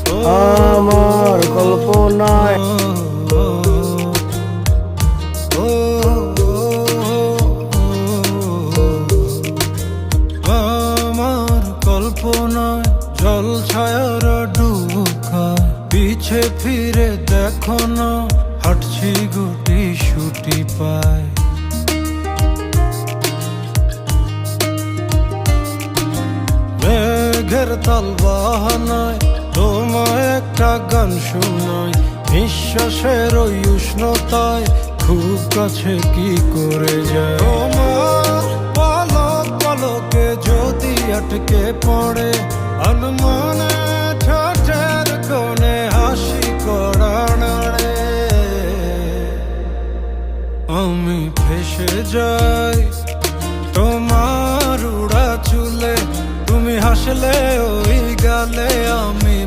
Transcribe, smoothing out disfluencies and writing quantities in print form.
আমার কল্পনায় আমার কল্পনায় জল ছায়ার ডুকা, পিছে ফিরে দেখো না হাঁটছি গুটি সুটি পায়। মেঘের তাল বাহানায় তোমায় একটা গান শোনাই, নিঃশ্বাসের ওই উষ্ণতায় খুব কাছে কি করে যায়। তোমার পলক পলকে যদি আটকে পড়ে আলমানে